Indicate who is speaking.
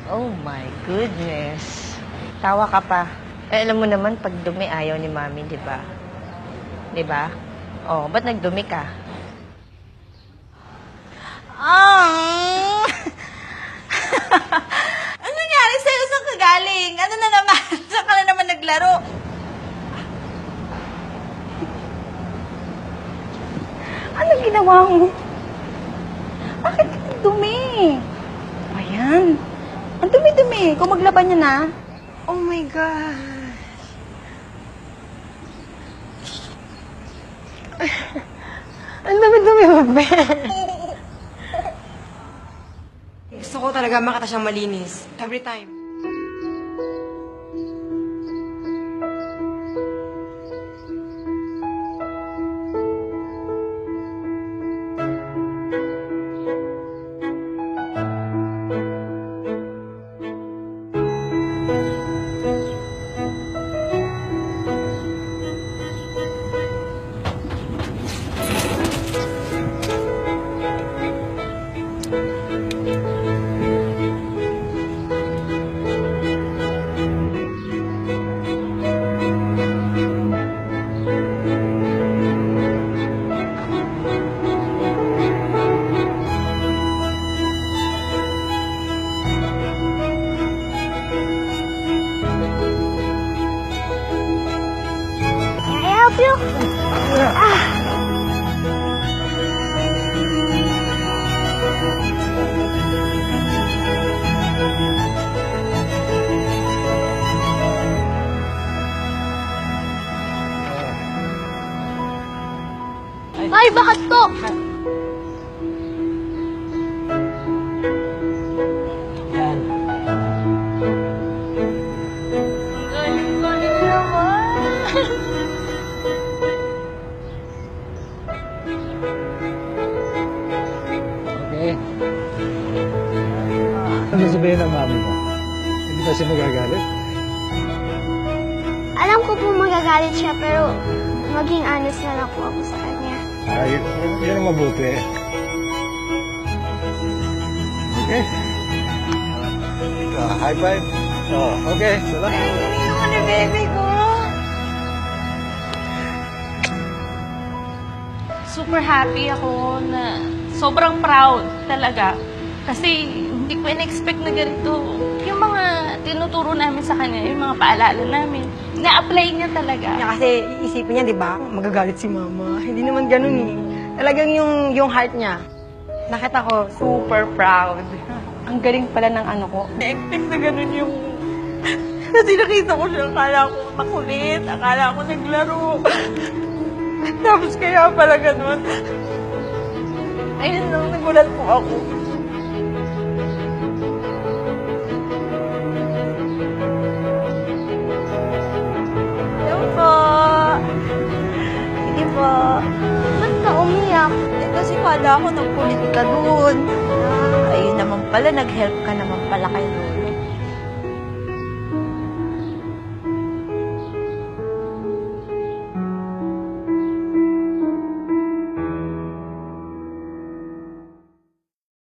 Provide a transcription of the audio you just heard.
Speaker 1: Oh my goodness. Tawa ka pa. Eh, alam mo naman, pag dumi, ayaw ni Mami, di ba? Di ba? Oh, ba't nagdumi ka?
Speaker 2: Ano nangyari sa'yo? Saan ka galing? Ano na naman? Saan ka na naman naglaro?
Speaker 1: Anong ginawa mo? Bakit ka dumi? Ayan. Ang dumi-dumi. Kung maglaban niya na. Oh my God. Ang dumi-dumi mo, be.
Speaker 3: Gusto ko talaga makita siyang malinis. Every time.
Speaker 4: Can I help you? Ay, bakit to?
Speaker 5: Yan.
Speaker 4: Galing naman.
Speaker 5: Okay. Ano sabihin ng mami mo? Hindi ba siya magagalit?
Speaker 4: Alam ko po magagalit siya, pero maging honest na lang po ako sa kanya.
Speaker 5: Yan ang mabuti. Okay. High five. Oh, okay. Salamat.
Speaker 2: Ano ka na, baby ko?
Speaker 6: Super happy ako na sobrang proud talaga. Kasi hindi ko in-expect na ganito. Yung mga tinuturo namin sa kanya, yung mga paalala namin, na-apply niya talaga.
Speaker 3: Kasi isipin niya, di ba, magagalit si mama. Hindi naman ganun eh. Talagang yung heart niya. Nakita ko, super proud. Ang galing pala ng ano ko.
Speaker 2: Na-expect na ganun yung... Kasi nakita ko siya, akala ko makulit, akala ko naglaro. Tapos kaya pala ganun. Ayun lang, nagulat po ako. Hello po. Sige po.
Speaker 4: Ba't ka umiyak?
Speaker 2: Eh, kasi kala ko nagkulit ka doon. Ayun naman pala, nag-help ka naman pala kay Lola.